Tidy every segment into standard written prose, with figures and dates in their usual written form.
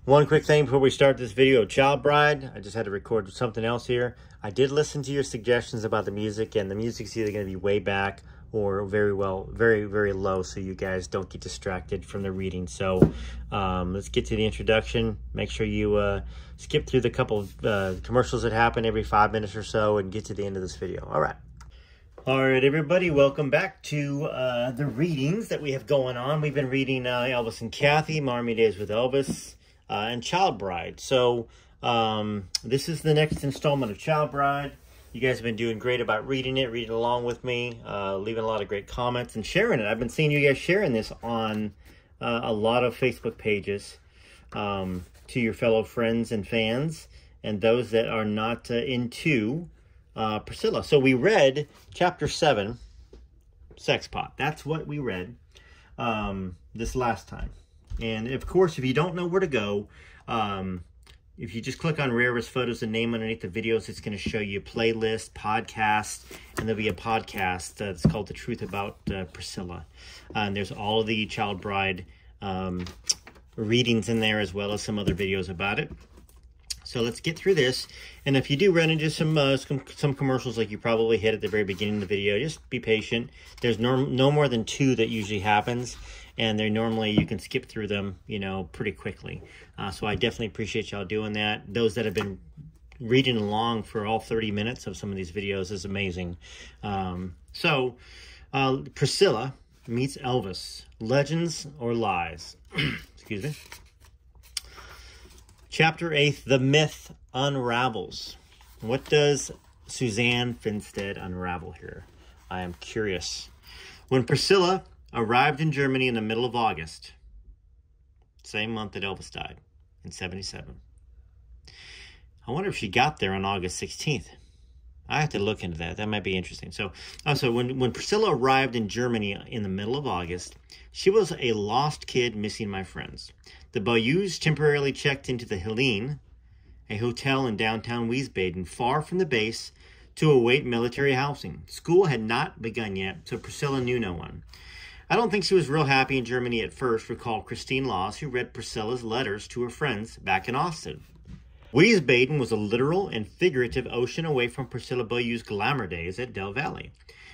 One quick thing before we start this video, Child Bride. I just had to record something else here. I did listen to your suggestions about the music, and the music's either going to be way back or very low, so you guys don't get distracted from the reading. So let's get to the introduction. Make sure you skip through the couple of commercials that happen every 5 minutes or so and get to the end of this video. All right, everybody, welcome back to the readings that we have going on. We've been reading Elvis and Kathy, Marmy Days with Elvis, and Child Bride. So this is the next installment of Child Bride. You guys have been doing great about reading along with me, leaving a lot of great comments and sharing it. I've been seeing you guys sharing this on a lot of Facebook pages to your fellow friends and fans and those that are not into Priscilla. So we read chapter 7, Sex Pot. That's what we read this last time. And of course, if you don't know where to go, if you just click on Rarest Photos and name underneath the videos, it's going to show you playlist, podcast, and there'll be a podcast that's called The Truth About Priscilla. And there's all of the Child Bride readings in there, as well as some other videos about it. So let's get through this. And if you do run into some commercials like you probably hit at the very beginning of the video, just be patient. There's no more than 2 that usually happens. And they're normally, you can skip through them, you know, pretty quickly. So I definitely appreciate y'all doing that. Those that have been reading along for all 30 minutes of some of these videos is amazing. Priscilla meets Elvis. Legends or lies? Excuse me. Chapter 8, The Myth Unravels. What does Suzanne Finstead unravel here? I am curious. When Priscilla arrived in Germany in the middle of August, same month that Elvis died, in 1977. I wonder if she got there on August 16th. I have to look into that. That might be interesting. So when Priscilla arrived in Germany in the middle of August, she was a lost kid missing my friends. The Bayous temporarily checked into the Helene, a hotel in downtown Wiesbaden, far from the base, to await military housing. School had not begun yet, so Priscilla knew no one. I don't think she was real happy in Germany at first, recalled Christine Laws, who read Priscilla's letters to her friends back in Austin. Wiesbaden was a literal and figurative ocean away from Priscilla Bayou's glamour days at Del Valle.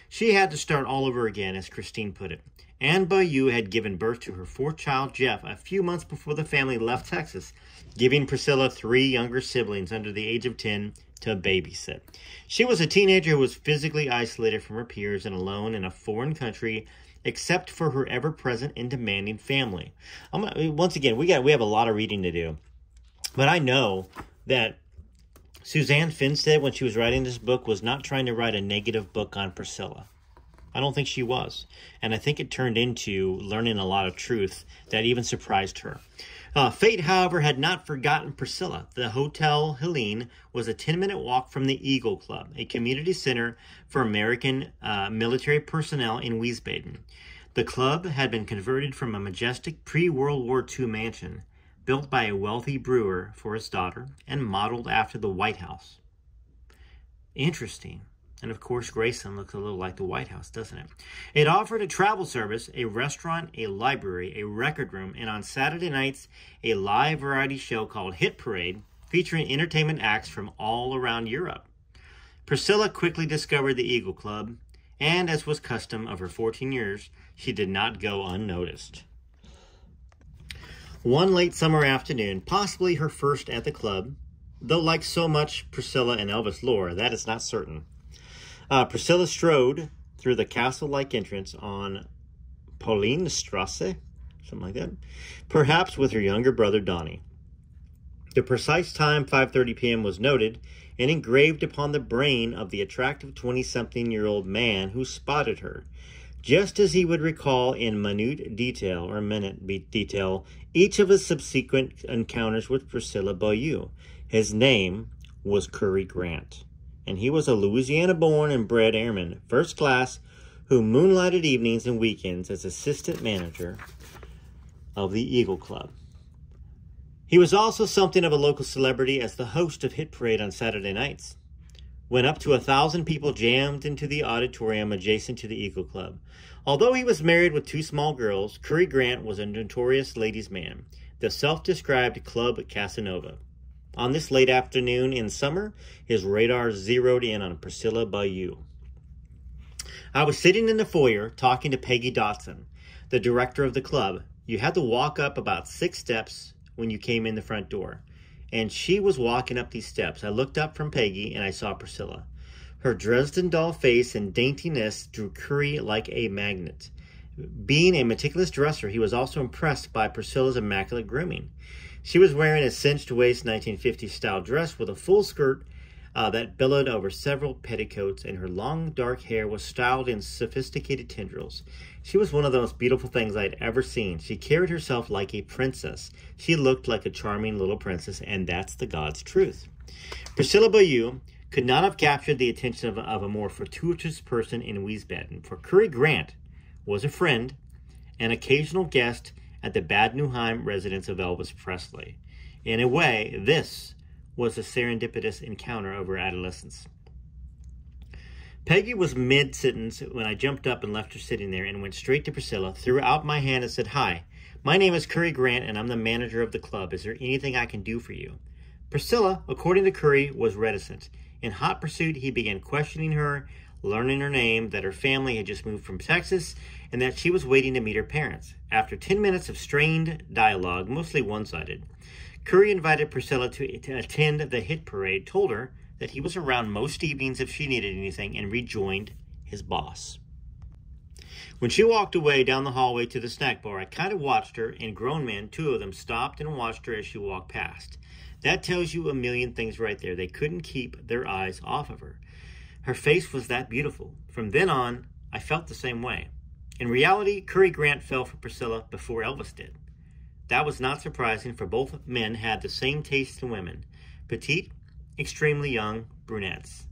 She had to start all over again, as Christine put it. Anne Bayou had given birth to her 4th child, Jeff, a few months before the family left Texas, giving Priscilla 3 younger siblings under the age of 10 to babysit. She was a teenager who was physically isolated from her peers and alone in a foreign country, except for her ever-present and demanding family. Once again, we have a lot of reading to do. But I know that Suzanne Finstead, when she was writing this book, was not trying to write a negative book on Priscilla. I don't think she was. And I think it turned into learning a lot of truth that even surprised her. Fate, however, had not forgotten Priscilla. The Hotel Helene was a 10-minute walk from the Eagle Club, a community center for American military personnel in Wiesbaden. The club had been converted from a majestic pre-World War II mansion built by a wealthy brewer for his daughter and modeled after the White House. Interesting. And of course, Graceland looks a little like the White House, doesn't it? It offered a travel service, a restaurant, a library, a record room, and on Saturday nights, a live variety show called Hit Parade, featuring entertainment acts from all around Europe. Priscilla quickly discovered the Eagle Club, and as was custom of her 14 years, she did not go unnoticed. One late summer afternoon, possibly her first at the club, though like so much Priscilla and Elvis lore, that is not certain. Priscilla strode through the castle-like entrance on Paulinestrasse, something like that, perhaps with her younger brother Donnie. The precise time, 5:30 p.m., was noted and engraved upon the brain of the attractive 20-something-year-old man who spotted her, just as he would recall in minute detail each of his subsequent encounters with Priscilla Bayou. His name was Curry Grant, and he was a Louisiana-born and bred airman, first class, who moonlighted evenings and weekends as assistant manager of the Eagle Club. He was also something of a local celebrity as the host of Hit Parade on Saturday nights, when up to 1,000 people jammed into the auditorium adjacent to the Eagle Club. Although he was married with 2 small girls, Curry Grant was a notorious ladies' man. the self-described Club Casanova. On this late afternoon in summer, his radar zeroed in on Priscilla Bayou. I was sitting in the foyer talking to Peggy Dotson, the director of the club. You had to walk up about 6 steps when you came in the front door, and she was walking up these steps. I looked up from Peggy, and I saw Priscilla. Her Dresden doll face and daintiness drew Curry like a magnet. Being a meticulous dresser, he was also impressed by Priscilla's immaculate grooming. She was wearing a cinched-waist 1950s-style dress with a full skirt that billowed over several petticoats, and her long, dark hair was styled in sophisticated tendrils. She was one of the most beautiful things I had ever seen. She carried herself like a princess. She looked like a charming little princess, and that's the God's truth. Priscilla Bayou could not have captured the attention of a more fortuitous person in Wiesbaden, for Curry Grant was a friend, an occasional guest at the Bad Nauheim residence of Elvis Presley. In a way, this was a serendipitous encounter over adolescence. Peggy was mid-sentence when I jumped up and left her sitting there and went straight to Priscilla, threw out my hand and said, "Hi, my name is Curry Grant and I'm the manager of the club. Is there anything I can do for you?" Priscilla, according to Curry, was reticent. In hot pursuit, he began questioning her, learning her name, that her family had just moved from Texas, and that she was waiting to meet her parents. After 10 minutes of strained dialogue, mostly one-sided, Curry invited Priscilla to attend the hit parade, told her that he was around most evenings if she needed anything, and rejoined his boss. When she walked away down the hallway to the snack bar, I kind of watched her, and grown men, 2 of them, stopped and watched her as she walked past. That tells you a million things right there. They couldn't keep their eyes off of her. Her face was that beautiful. From then on, I felt the same way. In reality, Curry Grant fell for Priscilla before Elvis did. That was not surprising, for both men had the same taste in women. Petite, extremely young brunettes.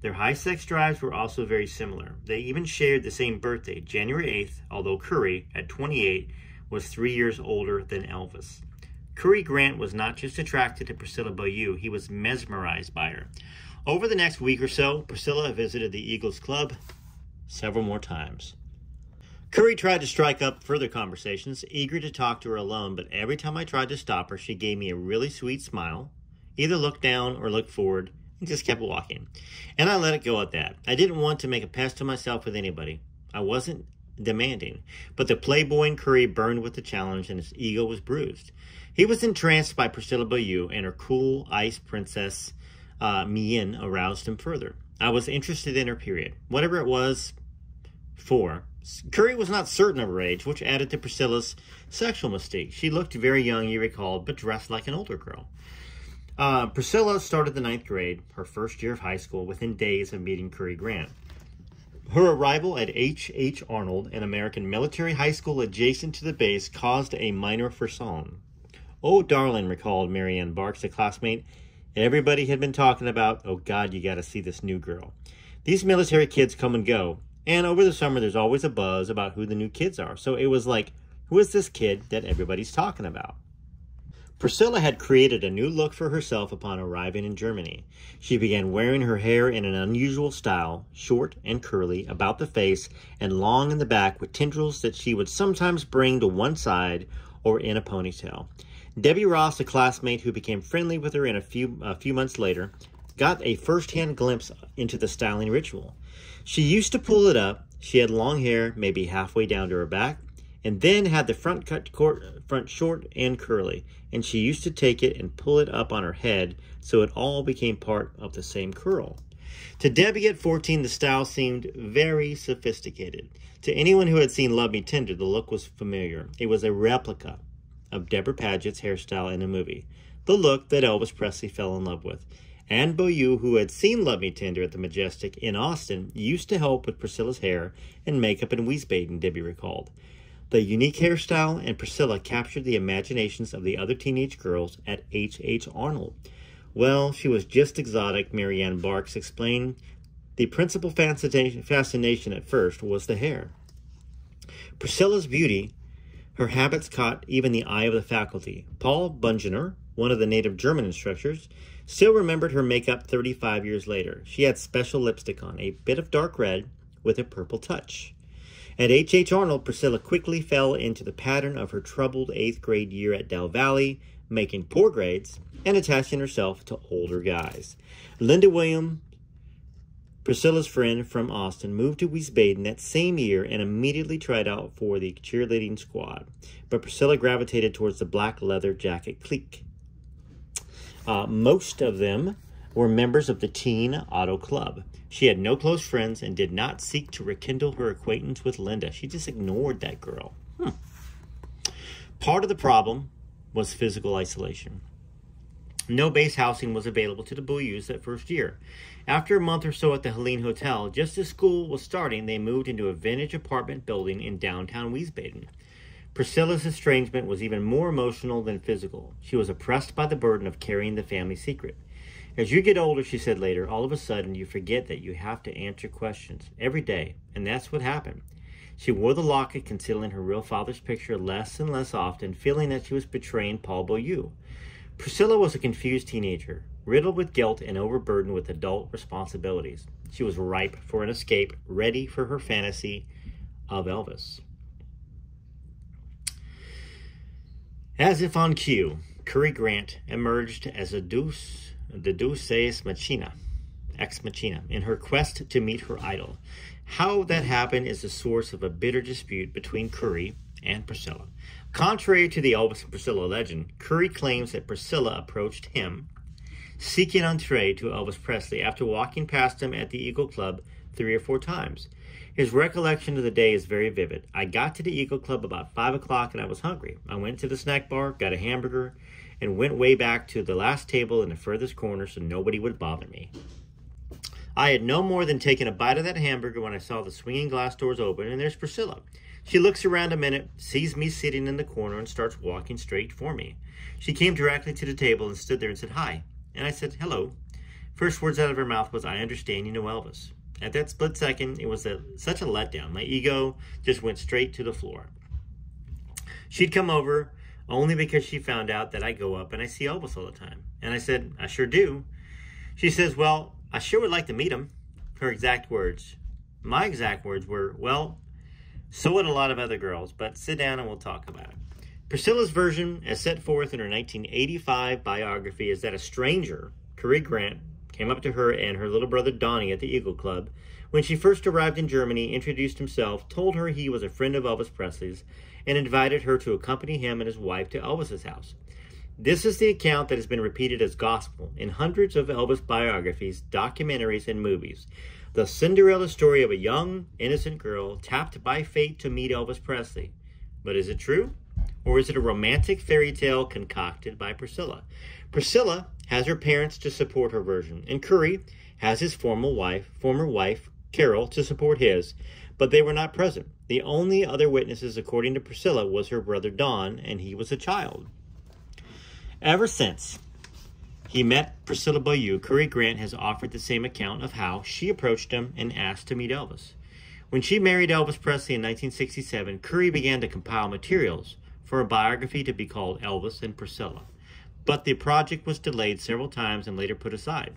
Their high sex drives were also very similar. They even shared the same birthday, January 8th, although Curry, at 28, was 3 years older than Elvis. Curry Grant was not just attracted to Priscilla Bayou, he was mesmerized by her. Over the next week or so, Priscilla visited the Eagles Club several more times. Curry tried to strike up further conversations, eager to talk to her alone, but every time I tried to stop her, she gave me a really sweet smile, either looked down or looked forward, and just kept walking. And I let it go at that. I didn't want to make a pest of myself with anybody. I wasn't demanding, but the playboy in Curry burned with the challenge, and his ego was bruised. He was entranced by Priscilla Bayou, and her cool ice princess mien aroused him further. I was interested in her period, whatever it was for. Curry was not certain of her age, which added to Priscilla's sexual mystique. She looked very young, you recalled, but dressed like an older girl. Priscilla started the 9th grade, her first year of high school, within days of meeting Curry Grant. Her arrival at H. Arnold, an American military high school adjacent to the base, caused a minor frisson. "Oh, darling," recalled Marianne Barks, a classmate, "everybody had been talking about, oh God, you gotta see this new girl. These military kids come and go, and over the summer there's always a buzz about who the new kids are. So it was like, who is this kid that everybody's talking about?" Priscilla had created a new look for herself upon arriving in Germany. She began wearing her hair in an unusual style, short and curly about the face and long in the back, with tendrils that she would sometimes bring to one side or in a ponytail. Debbie Ross, a classmate who became friendly with her a few months later, got a first-hand glimpse into the styling ritual. She used to pull it up. She had long hair, maybe halfway down to her back, and then had the front short and curly, and she used to take it and pull it up on her head so it all became part of the same curl. To Debbie at 14, the style seemed very sophisticated. To anyone who had seen Love Me Tender, the look was familiar. It was a replica of Deborah Paget's hairstyle in a movie, the look that Elvis Presley fell in love with. Anne Beaulieu, who had seen Love Me Tender at the Majestic in Austin, used to help with Priscilla's hair and makeup in Wiesbaden, Debbie recalled. The unique hairstyle and Priscilla captured the imaginations of the other teenage girls at H. Arnold. Well, she was just exotic, Marianne Barks explained. The principal fascination at first was the hair. Priscilla's beauty, her habits caught even the eye of the faculty. Paul Bungener, one of the native German instructors, still remembered her makeup 35 years later. She had special lipstick on, a bit of dark red with a purple touch. At H.H. Arnold, Priscilla quickly fell into the pattern of her troubled 8th grade year at Del Valley, making poor grades and attaching herself to older guys. Linda Williams, Priscilla's friend from Austin, moved to Wiesbaden that same year and immediately tried out for the cheerleading squad. But Priscilla gravitated towards the black leather jacket clique. Most of them were members of the Teen Auto Club. She had no close friends and did not seek to rekindle her acquaintance with Linda. She just ignored that girl. Part of the problem was physical isolation. No base housing was available to the Boyus that first year. After a month or so at the Helene Hotel, just as school was starting, they moved into a vintage apartment building in downtown Wiesbaden. Priscilla's estrangement was even more emotional than physical. She was oppressed by the burden of carrying the family secret. As you get older, she said later, all of a sudden you forget that you have to answer questions every day, and that's what happened. She wore the locket concealing her real father's picture less and less often, feeling that she was betraying Paul Beaulieu. Priscilla was a confused teenager, riddled with guilt and overburdened with adult responsibilities. She was ripe for an escape, ready for her fantasy of Elvis. As if on cue, Cary Grant emerged as the Deus ex machina, in her quest to meet her idol. How that happened is the source of a bitter dispute between Cary and Priscilla. Contrary to the Elvis and Priscilla legend, Cary claims that Priscilla approached him, seeking entree to Elvis Presley after walking past him at the Eagle Club 3 or 4 times. His recollection of the day is very vivid. I got to the Eagle Club about 5 o'clock and I was hungry. I went to the snack bar, got a hamburger, and went way back to the last table in the furthest corner so nobody would bother me. I had no more than taken a bite of that hamburger when I saw the swinging glass doors open, and there's Priscilla. She looks around a minute, sees me sitting in the corner, and starts walking straight for me. She came directly to the table and stood there and said, "Hi." And I said, "Hello." First words out of her mouth was, "I understand you know Elvis." At that split second, it was such a letdown. My ego just went straight to the floor. She'd come over only because she found out that I go up and I see Elvis all the time. And I said, "I sure do." She says, "Well, I sure would like to meet him." Her exact words. My exact words were, "Well, so would a lot of other girls, but sit down and we'll talk about it." Priscilla's version, as set forth in her 1985 biography, is that a stranger, Cary Grant, came up to her and her little brother Donnie at the Eagle Club when she first arrived in Germany, introduced himself, told her he was a friend of Elvis Presley's, and invited her to accompany him and his wife to Elvis's house. This is the account that has been repeated as gospel in hundreds of Elvis biographies, documentaries, and movies. The Cinderella story of a young, innocent girl tapped by fate to meet Elvis Presley. But is it true? Or is it a romantic fairy tale concocted by Priscilla? Priscilla has her parents to support her version, and Cary has his former wife, Carol, to support his, but they were not present. The only other witnesses, according to Priscilla, was her brother Don, and he was a child. Ever since he met Priscilla Beaulieu, Cary Grant has offered the same account of how she approached him and asked to meet Elvis. When she married Elvis Presley in 1967, Cary began to compile materials for a biography to be called Elvis and Priscilla. But the project was delayed several times and later put aside.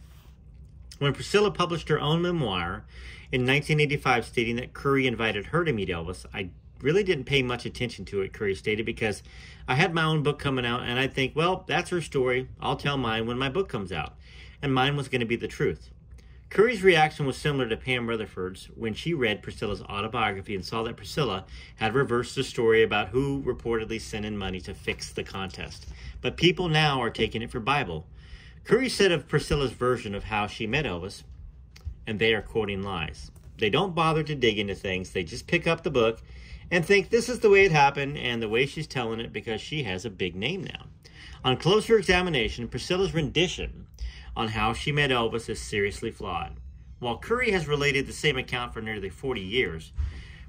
When Priscilla published her own memoir in 1985 stating that Cary invited her to meet Elvis, "I really didn't pay much attention to it," Cary stated, "because I had my own book coming out and I think, well, that's her story. I'll tell mine when my book comes out." And mine was going to be the truth. Cary's reaction was similar to Pam Rutherford's when she read Priscilla's autobiography and saw that Priscilla had reversed the story about who reportedly sent in money to fix the contest. But people now are taking it for Bible. Cary said of Priscilla's version of how she met Elvis, and they are quoting lies. They don't bother to dig into things. They just pick up the book and think this is the way it happened and the way she's telling it because she has a big name now. On closer examination, Priscilla's rendition on how she met Elvis is seriously flawed. While Cary has related the same account for nearly 40 years,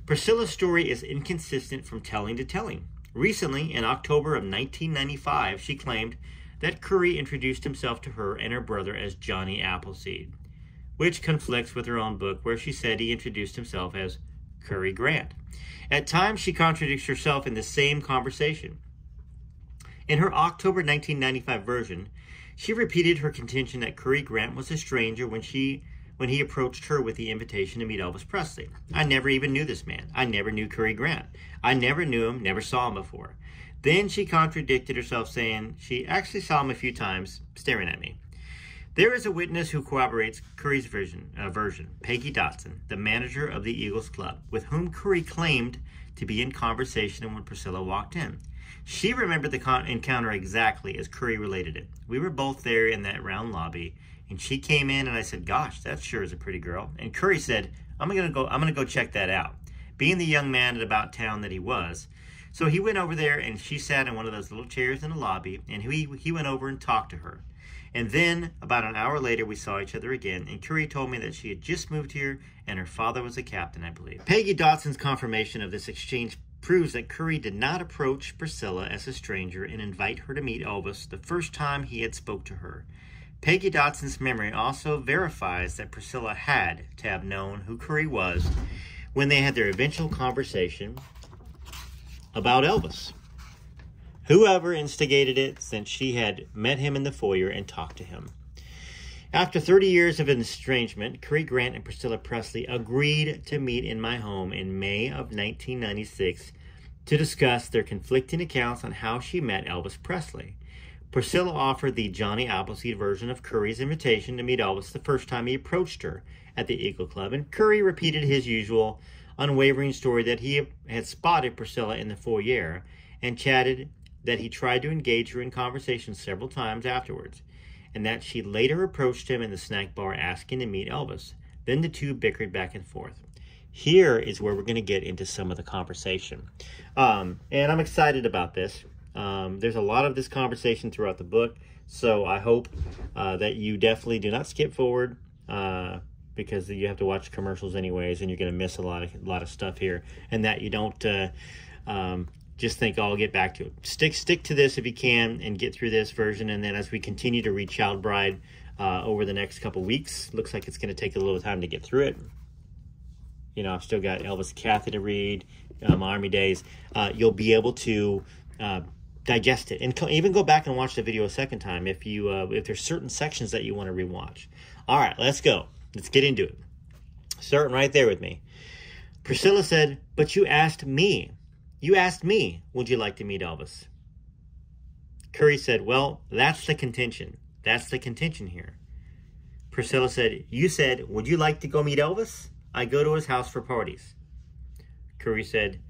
Priscilla's story is inconsistent from telling to telling. Recently, in October of 1995, she claimed that Cary introduced himself to her and her brother as Johnny Appleseed, which conflicts with her own book where she said he introduced himself as Cary Grant. At times, she contradicts herself in the same conversation. In her October 1995 version, she repeated her contention that Cary Grant was a stranger when when he approached her with the invitation to meet Elvis Presley. I never even knew this man. I never knew Curry Grant. I never knew him, never saw him before. Then she contradicted herself, saying she actually saw him a few times staring at me. There is a witness who corroborates Curry's version, Peggy Dotson, the manager of the Eagles Club, with whom Curry claimed to be in conversation when Priscilla walked in. She remembered the encounter exactly as Curry related it. We were both there in that round lobby, and she came in, and I said, "Gosh, that sure is a pretty girl." And Curry said, I'm gonna go check that out," being the young man at about town that he was. So he went over there, and she sat in one of those little chairs in the lobby, and he went over and talked to her. And then, about an hour later, we saw each other again, and Curry told me that she had just moved here, and her father was a captain, I believe. Peggy Dotson's confirmation of this exchange proves that Curry did not approach Priscilla as a stranger and invite her to meet Elvis the first time he had spoke to her. Peggy Dotson's memory also verifies that Priscilla had to have known who Curry was when they had their eventual conversation about Elvis. Whoever instigated it, since she had met him in the foyer and talked to him. After 30 years of estrangement, Curry Grant and Priscilla Presley agreed to meet in my home in May of 1996 to discuss their conflicting accounts on how she met Elvis Presley. Priscilla offered the Johnny Appleseed version of Curry's invitation to meet Elvis the first time he approached her at the Eagle Club, and Curry repeated his usual unwavering story that he had spotted Priscilla in the foyer and chatted that he tried to engage her in conversation several times afterwards, and that she later approached him in the snack bar asking to meet Elvis. Then the two bickered back and forth. Here is where we're going to get into some of the conversation. And I'm excited about this. There's a lot of this conversation throughout the book, so I hope that you definitely do not skip forward because you have to watch commercials anyways, and you're going to miss a lot of stuff here, and that you don't just think, "Oh, I'll get back to it." Stick to this if you can and get through this version, and then as we continue to read Child Bride over the next couple weeks, looks like it's going to take a little time to get through it. You know, I've still got Elvis Cathy to read, my Army Days. You'll be able to digest it and even go back and watch the video a second time if there's certain sections that you want to rewatch. All right, let's go. Let's get into it. Starting right there with me. Priscilla said, "But you asked me. You asked me, would you like to meet Elvis?" Curry said, "Well, that's the contention. That's the contention here." Priscilla said, "You said, would you like to go meet Elvis? I go to his house for parties." Curry said,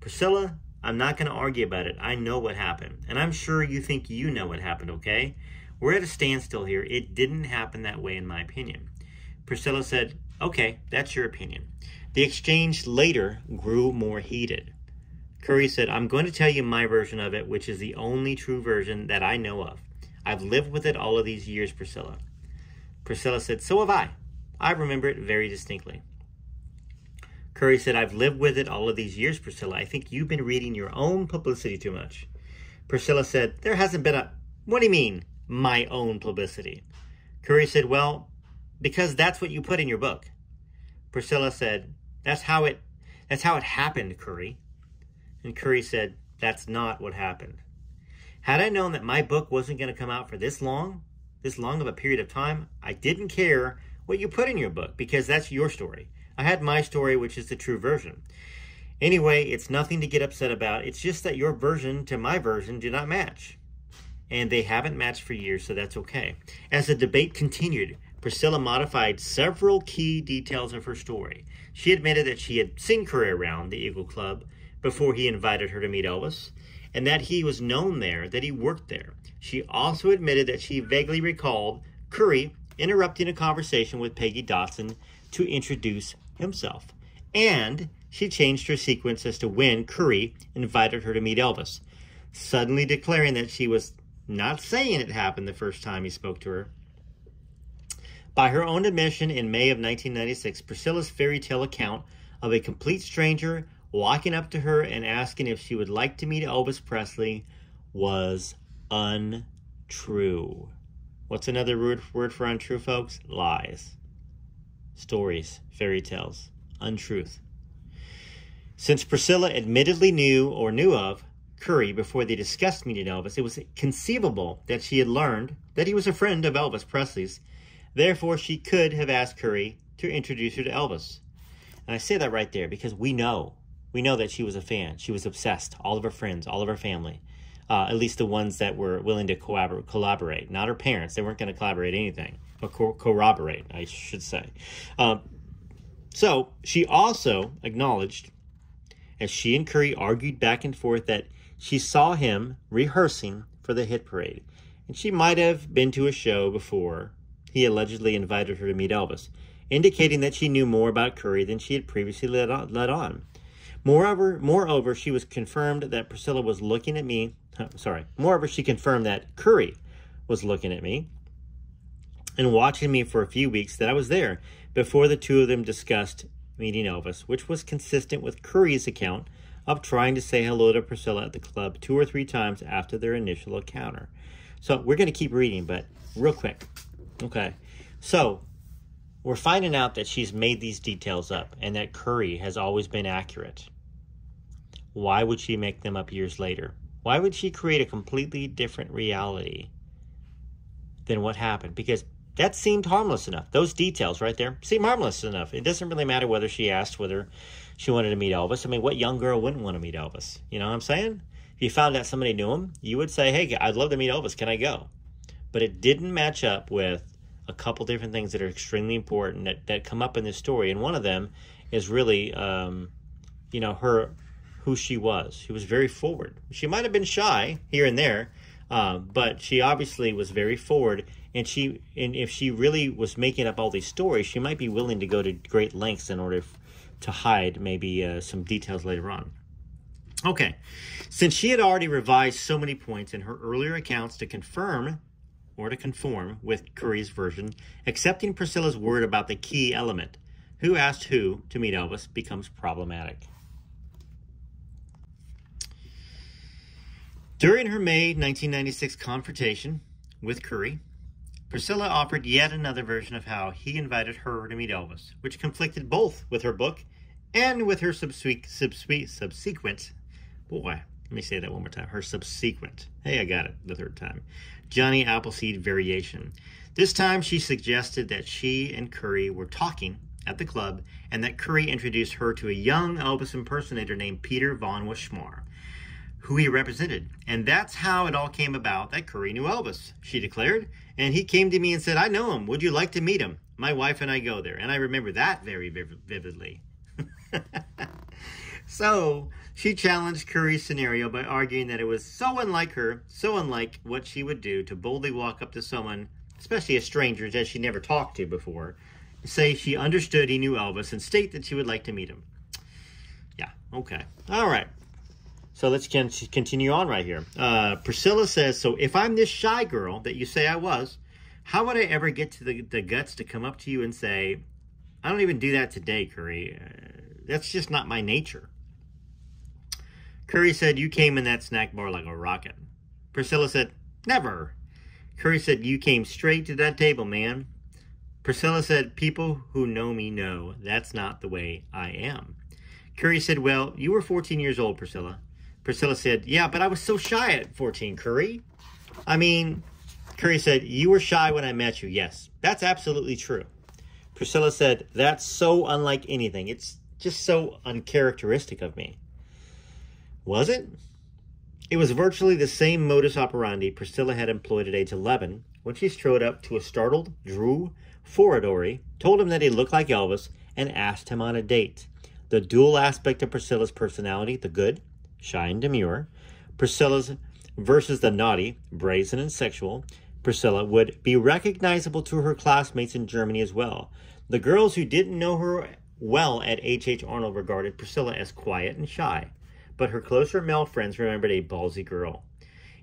"Priscilla, I'm not going to argue about it. I know what happened. And I'm sure you think you know what happened, okay? We're at a standstill here. It didn't happen that way, in my opinion." Priscilla said, "Okay, that's your opinion." The exchange later grew more heated. Curry said, "I'm going to tell you my version of it, which is the only true version that I know of. I've lived with it all of these years, Priscilla." Priscilla said, "So have I. I remember it very distinctly." Curry said, "I've lived with it all of these years, Priscilla. I think you've been reading your own publicity too much." Priscilla said, "There hasn't been a..." "What do you mean, my own publicity?" Curry said, "Well, because that's what you put in your book." Priscilla said, That's how it happened, Curry." And Curry said, "That's not what happened. Had I known that my book wasn't going to come out for this long of a period of time, I didn't care what you put in your book, because that's your story. I had my story, which is the true version. Anyway, it's nothing to get upset about. It's just that your version to my version do not match. And they haven't matched for years, so that's okay." As the debate continued, Priscilla modified several key details of her story. She admitted that she had seen Curry around the Eagle Club before he invited her to meet Elvis, and that he was known there, that he worked there. She also admitted that she vaguely recalled Curry interrupting a conversation with Peggy Dotson to introduce himself. And she changed her sequence as to when Curry invited her to meet Elvis, suddenly declaring that she was not saying it happened the first time he spoke to her. By her own admission in May of 1996, Priscilla's fairy tale account of a complete stranger walking up to her and asking if she would like to meet Elvis Presley was untrue. What's another word for untrue, folks? Lies. Stories, fairy tales, untruth. Since Priscilla admittedly knew of Curry before they discussed meeting Elvis, it was conceivable that she had learned that he was a friend of Elvis Presley's, Therefore, she could have asked Curry to introduce her to Elvis. And I say that right there because we know that she was a fan. She was obsessed. All of her friends, all of her family, at least the ones that were willing to collaborate. Not her parents. They weren't going to collaborate anything. Or corroborate, I should say. So she also acknowledged, as she and Curry argued back and forth, that she saw him rehearsing for the hit parade. And she might have been to a show before he allegedly invited her to meet Elvis, indicating that she knew more about Curry than she had previously let on. Moreover, she was confirmed that Priscilla was looking at me. Moreover, she confirmed that Curry was looking at me and watching me for a few weeks that I was there before the two of them discussed meeting Elvis, which was consistent with Curry's account of trying to say hello to Priscilla at the club 2 or 3 times after their initial encounter. So we're going to keep reading, but real quick. Okay. So we're finding out that she's made these details up and that Curry has always been accurate. Why would she make them up years later? Why would she create a completely different reality than what happened? Because that seemed harmless enough. Those details right there seem harmless enough. It doesn't really matter whether she asked whether she wanted to meet Elvis. I mean, what young girl wouldn't want to meet Elvis? You know what I'm saying? If you found out somebody knew him, you would say, hey, I'd love to meet Elvis. Can I go? But it didn't match up with a couple different things that are extremely important that come up in this story. And one of them is really, who she was. She was very forward. She might have been shy here and there, but she obviously was very forward. And if she really was making up all these stories, she might be willing to go to great lengths in order to hide maybe some details later on. Okay, since she had already revised so many points in her earlier accounts to confirm or to conform with Curry's version, accepting Priscilla's word about the key element, who asked who to meet Elvis, becomes problematic. During her May 1996 confrontation with Curry, Priscilla offered yet another version of how he invited her to meet Elvis, which conflicted both with her book and with her subsequent, her subsequent, hey, I got it the third time, Johnny Appleseed variation. This time she suggested that she and Curry were talking at the club and that Curry introduced her to a young Elvis impersonator named Peter von Wishmar, who he represented. And that's how it all came about that Curry knew Elvis, she declared. And he came to me and said, I know him. Would you like to meet him? My wife and I go there. And I remember that very vividly. So she challenged Curry's scenario by arguing that it was so unlike her, so unlike what she would do to boldly walk up to someone, especially a stranger that she never talked to before, say she understood he knew Elvis and state that she would like to meet him. Yeah, okay. All right. So let's continue on right here. Priscilla says, so if I'm this shy girl that you say I was, how would I ever get to the guts to come up to you and say, I don't even do that today, Curry. That's just not my nature. Curry said, you came in that snack bar like a rocket. Priscilla said, never. Curry said, you came straight to that table, man. Priscilla said, people who know me know that's not the way I am. Curry said, well, you were 14 years old, Priscilla. Priscilla said, yeah, but I was so shy at 14, Curry. Curry said, you were shy when I met you. Yes, that's absolutely true. Priscilla said, that's so unlike anything. It's just so uncharacteristic of me. Was it? It was virtually the same modus operandi Priscilla had employed at age 11 when she strode up to a startled Drew Foradori, told him that he looked like Elvis, and asked him on a date. The dual aspect of Priscilla's personality, the good, shy and demure, Priscilla's versus the naughty, brazen and sexual, Priscilla would be recognizable to her classmates in Germany as well. The girls who didn't know her well at H.H. Arnold regarded Priscilla as quiet and shy, but her closer male friends remembered a ballsy girl.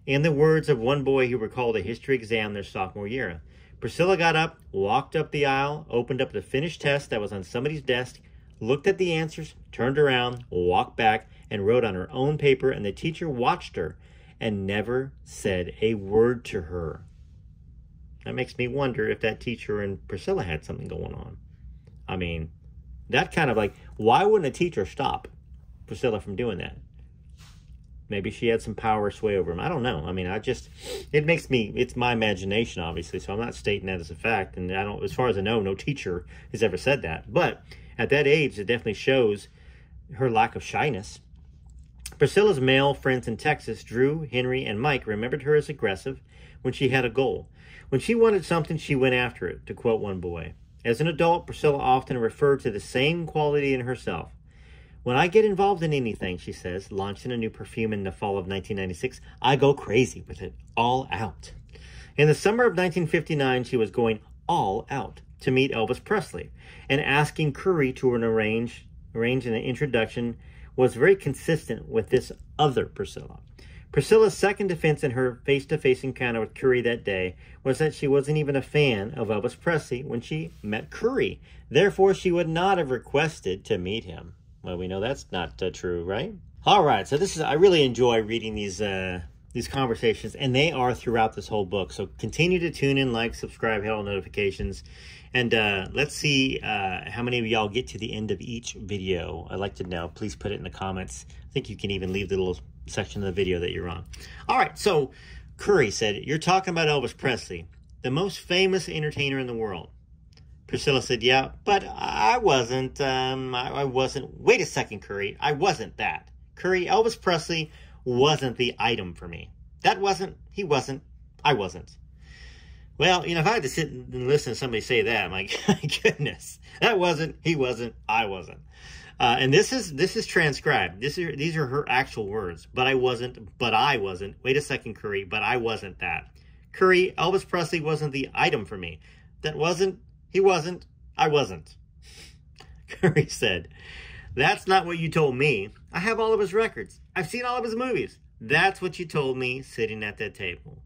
In the words of one boy who recalled a history exam their sophomore year, Priscilla got up, walked up the aisle, opened up the finished test that was on somebody's desk, looked at the answers, turned around, walked back, and wrote on her own paper, and the teacher watched her and never said a word to her. That makes me wonder if that teacher and Priscilla had something going on. That kind of why wouldn't a teacher stop Priscilla from doing that? Maybe she had some power or sway over him. I don't know. I mean, it's my imagination, obviously, so I'm not stating that as a fact. And as far as I know, no teacher has ever said that. But at that age, it definitely shows her lack of shyness. Priscilla's male friends in Texas, Drew, Henry, and Mike, remembered her as aggressive when she had a goal. When she wanted something, she went after it, to quote one boy. As an adult, Priscilla often referred to the same quality in herself. When I get involved in anything, she says, launching a new perfume in the fall of 1996, I go crazy with it, all out. In the summer of 1959, she was going all out to meet Elvis Presley, and asking Curry to arrange an introduction was very consistent with this other Priscilla. Priscilla's second defense in her face-to-face encounter with Curry that day was that she wasn't even a fan of Elvis Presley when she met Curry. Therefore, she would not have requested to meet him. Well, we know that's not true, right? All right, so I really enjoy reading these conversations, and they are throughout this whole book. So continue to tune in, like, subscribe, hit all notifications, and let's see how many of y'all get to the end of each video. I'd like to know. Please put it in the comments. I think you can even leave the little section of the video that you're on. All right, so Curry said, you're talking about Elvis Presley, the most famous entertainer in the world. Priscilla said, yeah, but I wasn't, I wasn't. Wait a second, Curry. I wasn't that. Curry, Elvis Presley wasn't the item for me. He wasn't, I wasn't. Well, if I had to sit and listen to somebody say that, I'm like, goodness, that wasn't, he wasn't, I wasn't. And this is transcribed. These are her actual words. But I wasn't. Wait a second, Curry, but I wasn't that. Curry, Elvis Presley wasn't the item for me. That wasn't, he wasn't, I wasn't. Curry said, that's not what you told me. I have all of his records. I've seen all of his movies. That's what you told me sitting at that table.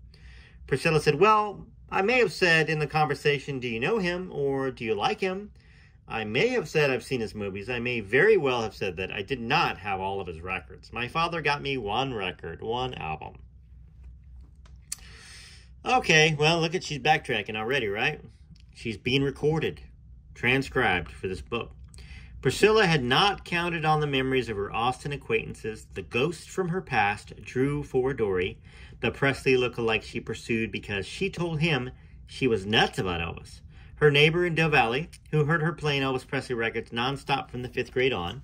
Priscilla said, well, I may have said in the conversation, do you know him or do you like him? I may have said I've seen his movies. I may very well have said that I did not have all of his records. My father got me one record, one album. Okay, well, look at, she's backtracking already, right? She's being recorded, transcribed for this book. Priscilla had not counted on the memories of her Austin acquaintances, the ghosts from her past, Drew Foradori, the Presley look-alike she pursued because she told him she was nuts about Elvis. Her neighbor in Del Valle, who heard her playing Elvis Presley records nonstop from the 5th grade on.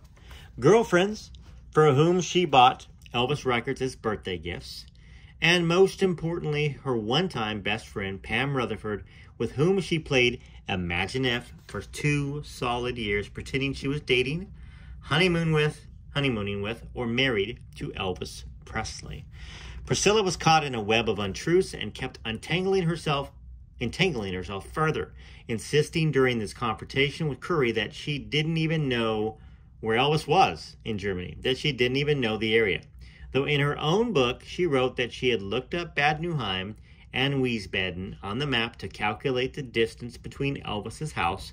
Girlfriends, for whom she bought Elvis records as birthday gifts. And most importantly, her one-time best friend, Pam Rutherford, with whom she played Imagine If for 2 solid years, pretending she was dating, honeymooning with, or married to Elvis Presley. Priscilla was caught in a web of untruths and kept entangling herself further, insisting during this confrontation with Curry that she didn't even know where Elvis was in Germany, that she didn't even know the area. Though in her own book, she wrote that she had looked up Bad Nauheim and Wiesbaden on the map to calculate the distance between Elvis's house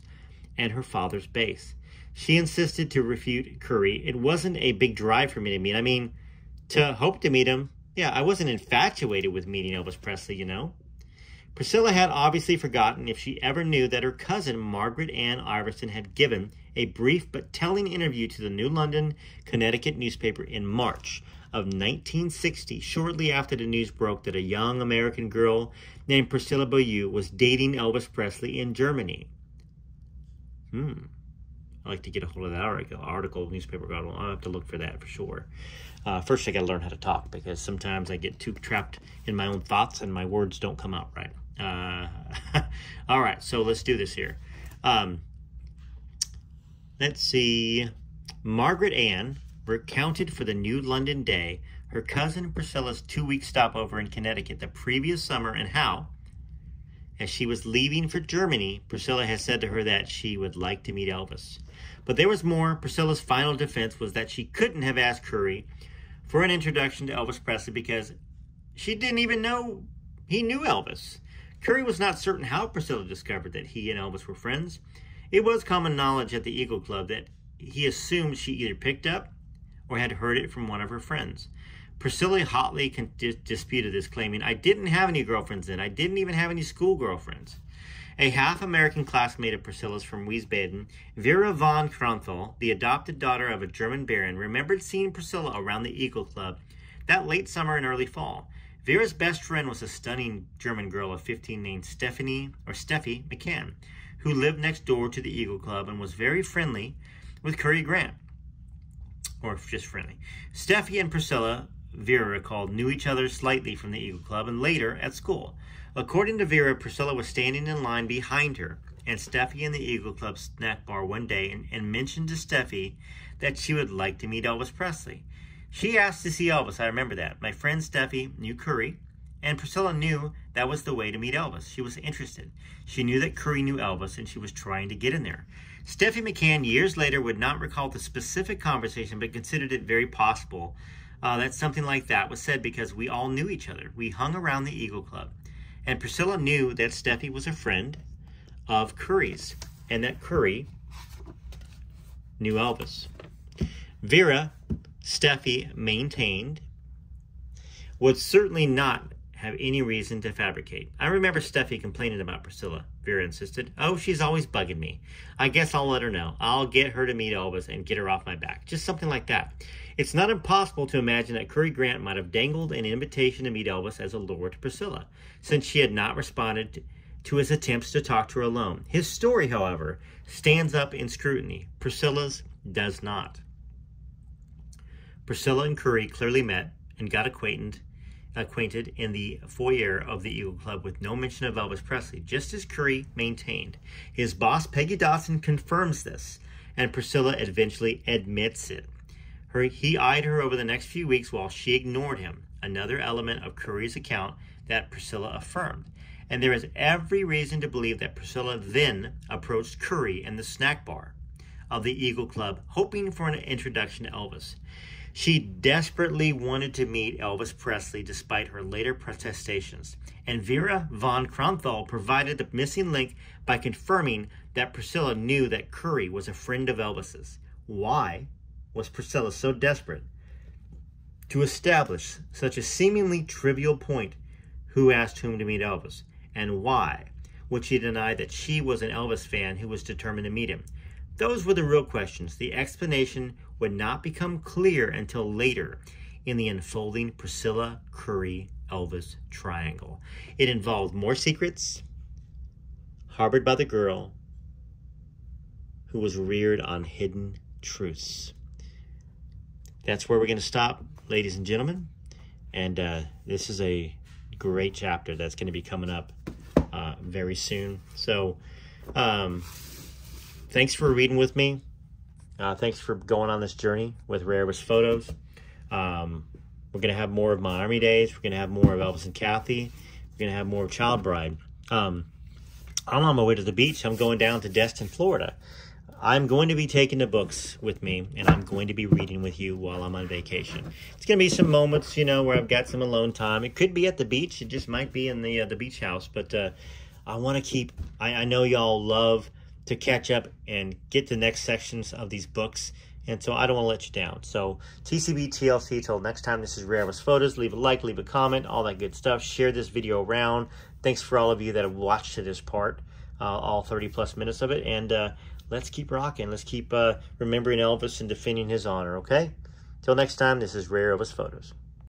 and her father's base. She insisted to refute Curry. It wasn't a big drive for me to meet. I mean, to hope to meet him. Yeah, I wasn't infatuated with meeting Elvis Presley, you know. Priscilla had obviously forgotten if she ever knew that her cousin, Margaret Ann Iverson, had given a brief but telling interview to the New London, Connecticut newspaper in March of 1960, shortly after the news broke that a young American girl named Priscilla Beaulieu was dating Elvis Presley in Germany. I'd like to get a hold of that article, newspaper article. I'll have to look for that for sure. First, I got to learn how to talk because sometimes I get too trapped in my own thoughts and my words don't come out right. All right, so let's do this here. Let's see. Margaret Ann recounted for the New London Day her cousin Priscilla's 2-week stopover in Connecticut the previous summer and how, as she was leaving for Germany, Priscilla had said to her that she would like to meet Elvis. But there was more. Priscilla's final defense was that she couldn't have asked Curry for an introduction to Elvis Presley because she didn't even know he knew Elvis. Curry was not certain how Priscilla discovered that he and Elvis were friends. It was common knowledge at the Eagle Club that he assumed she either picked up or had heard it from one of her friends. Priscilla hotly disputed this, claiming, I didn't have any girlfriends then. I didn't even have any school girlfriends. A half-American classmate of Priscilla's from Wiesbaden, Vera von Kronthal, the adopted daughter of a German baron, remembered seeing Priscilla around the Eagle Club that late summer and early fall. Vera's best friend was a stunning German girl of 15 named Steffi McCann, who lived next door to the Eagle Club and was very friendly with Curry Grant. Or just friendly. Steffi and Priscilla, Vera recalled, knew each other slightly from the Eagle Club and later at school. According to Vera, Priscilla was standing in line behind her and Steffi in the Eagle Club snack bar one day and mentioned to Steffi that she would like to meet Elvis Presley. She asked to see Elvis. I remember that. My friend Steffi knew Curry, and Priscilla knew that was the way to meet Elvis. She was interested. She knew that Curry knew Elvis, and she was trying to get in there. Steffi McCann, years later, would not recall the specific conversation, but considered it very possible that something like that was said because we all knew each other. We hung around the Eagle Club. And Priscilla knew that Steffi was a friend of Curry's, and that Curry knew Elvis. Vera, Steffi maintained, would certainly not have any reason to fabricate. I remember Steffi complaining about Priscilla. Vera insisted, "Oh, she's always bugging me. I guess I'll let her know. I'll get her to meet Elvis and get her off my back." Just something like that. It's not impossible to imagine that Curry Grant might have dangled an invitation to meet Elvis as a lure to Priscilla, since she had not responded to his attempts to talk to her alone. His story, however, stands up in scrutiny. Priscilla's does not. Priscilla and Curry clearly met and got acquainted in the foyer of the Eagle Club with no mention of Elvis Presley, just as Curry maintained. His boss, Peggy Dawson, confirms this, and Priscilla eventually admits it. He eyed her over the next few weeks while she ignored him, another element of Curry's account that Priscilla affirmed. And there is every reason to believe that Priscilla then approached Curry in the snack bar of the Eagle Club, hoping for an introduction to Elvis. She desperately wanted to meet Elvis Presley despite her later protestations, and Vera von Kronthal provided the missing link by confirming that Priscilla knew that Curry was a friend of Elvis's. Why was Priscilla so desperate to establish such a seemingly trivial point? Who asked whom to meet Elvis? And why would she deny that she was an Elvis fan who was determined to meet him? Those were the real questions. The explanation would not become clear until later in the unfolding Priscilla, Curry, Elvis triangle. It involved more secrets harbored by the girl who was reared on hidden truths. That's where we're going to stop, ladies and gentlemen. And this is a great chapter that's going to be coming up very soon. So thanks for reading with me. Thanks for going on this journey with Rare Elvis Photos. We're going to have more of my Army days. We're going to have more of Elvis and Kathy. We're going to have more of Child Bride. I'm on my way to the beach. I'm going down to Destin, Florida. I'm going to be taking the books with me, and I'm going to be reading with you while I'm on vacation. It's going to be some moments, where I've got some alone time. It could be at the beach. It just might be in the beach house. But I want to keep... I know y'all love to catch up and get the next sections of these books, and so I don't want to let you down. So TCB, TLC, till next time, this is Rare Elvis Photos. Leave a like, leave a comment, all that good stuff. Share this video around. Thanks for all of you that have watched to this part, all 30-plus minutes of it, and let's keep rocking. Let's keep remembering Elvis and defending his honor, okay? Till next time, this is Rare Elvis Photos.